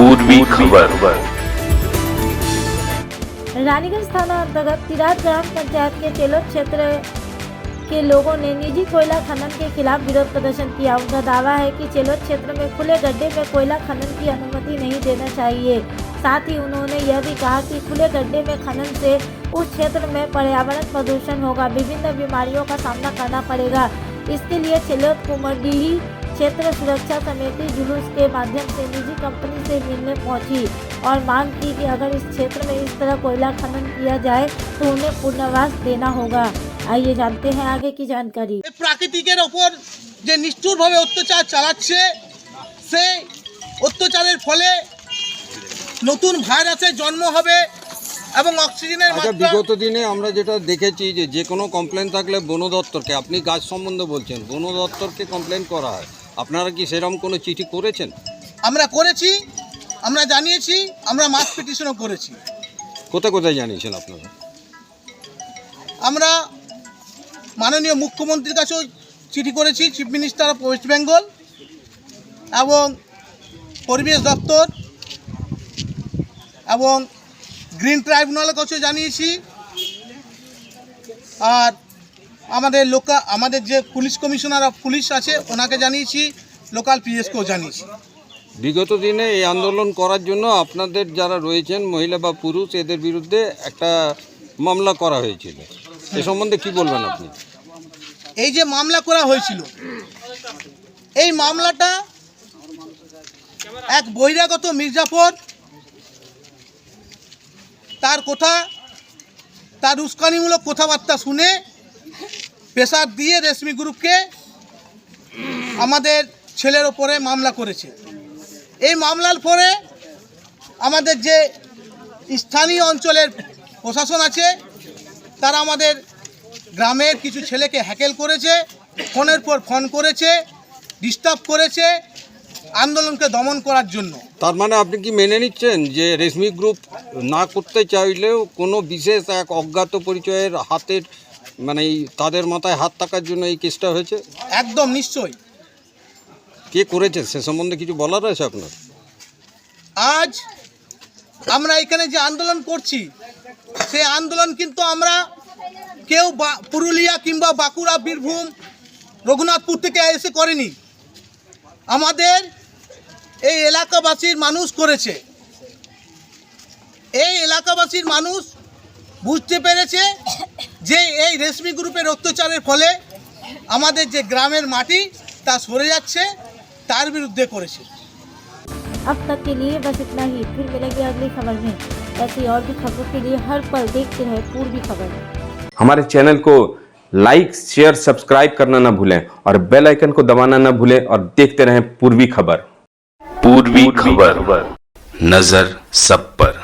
पूर्वी खबर। रानीगंज थाना अंतर्गत तिराद ग्राम पंचायत के तेलो क्षेत्र के लोगों ने निजी कोयला खनन के खिलाफ विरोध प्रदर्शन किया। उनका दावा है कि चेलो क्षेत्र में खुले गड्ढे में कोयला खनन की अनुमति नहीं देना चाहिए। साथ ही उन्होंने यह भी कहा कि खुले गड्ढे में खनन से उस क्षेत्र में पर्यावरण प्रदूषण होगा, विभिन्न बीमारियों का सामना करना पड़ेगा। इसके लिए चेलो कुमरडीही क्षेत्र सुरक्षा समिति जुलूस के माध्यम से निजी कंपनी से मिलने पहुंची और मांग की कि अगर इस क्षेत्र में इस तरह कोयला खनन किया जाए तो उन्हें पुनर्वास देना होगा। आइए जानते हैं आगे की जानकारी। প্রাকৃতিকের ওপর যে নিষ্ঠুরভাবে অত্যাচার চালাচ্ছে, সেই অত্যাচারের ফলে নতুন ভাইরাসের জন্ম হবে এবং অক্সিজেনের মাত্রা। বিগত দিনে আমরা যেটা দেখেছি যে কোনো কমপ্লেন থাকলে বন দপ্তরকে, আপনি গাছ সম্বন্ধে বলছেন, বন দপ্তরকে কমপ্লেন করা হয়। আপনারা কি সেরকম কোনো চিঠি করেছেন? আমরা করেছি, আমরা জানিয়েছি, আমরা মাস পিটিশনও করেছি। কোথায় কোথায় জানিয়েছেন আপনারা? আমরা মাননীয় মুখ্যমন্ত্রীর কাছেও চিঠি করেছি, chief minister of West Bengal এবং পরিবেশ দপ্তর এবং গ্রিন ট্রাইব্যুনালের কাছেও জানিয়েছি। আর আমাদের যে পুলিশ কমিশনার অফ পুলিশ আছে ওনাকে জানিয়েছি, লোকাল পিএসকেও জানিয়েছি। বিগত দিনে এই আন্দোলন করার জন্য আপনাদের যারা রয়েছেন মহিলা বা পুরুষ, এদের বিরুদ্ধে একটা মামলা করা হয়েছিল। এ সম্বন্ধে কি বলবেন আপনি? এই যে মামলা করা হয়েছিল, এই মামলাটা এক বহিরাগত মির্জাফর তার উস্কানিমূলক কথাবার্তা শুনে প্রেসার দিয়ে রেশমি গ্রুপকে আমাদের ছেলের ওপরে মামলা করেছে। এই মামলার পরে আমাদের যে স্থানীয় অঞ্চলের প্রশাসন আছে তারা আমাদের গ্রামের কিছু ছেলেকে হ্যাকেল করেছে, ফোনের পর ফোন করেছে, ডিস্টার্ব করেছে আন্দোলনকে দমন করার জন্য। তার মানে আপনি কি মেনে নিচ্ছেন যে রেশমি গ্রুপ না করতে চাইলেও কোনো বিশেষ এক অজ্ঞাত পরিচয়ের হাতের তাদের মাথায় হাত থাকার জন্য এই কেসটা হয়েছে? একদম নিশ্চয়ই। কে করেছে সে সম্বন্ধে কিছু বলার আছে আপনার? আজ আমরা এখানে যে আন্দোলন করছি, সেই আন্দোলন কিন্তু আমরা কেউ পুরুলিয়া কিংবা বাঁকুড়া, বীরভূম, রঘুনাথপুর থেকে এসে করেনি। আমাদের এই এলাকাবাসীর মানুষ করেছে। এই এলাকাবাসীর মানুষ বুঝতে পেরেছে যে এই রেশমি গ্রুপের অত্যাচারের ফলে আমাদের যে গ্রামের মাটি তা সরে যাচ্ছে, তার বিরুদ্ধে করেছে। अब तक के लिए बस इतना ही। फिर मिलेंगे अगली खबर में। ऐसी और भी खबरों के लिए हर पल देखते रहे पूर्वी खबर। हमारे चैनल को लाइक, शेयर, सब्सक्राइब करना ना भूलें और बेल आइकन को दबाना ना भूलें और देखते रहें पूर्वी खबर। पूर्वी खबर, नजर सब पर।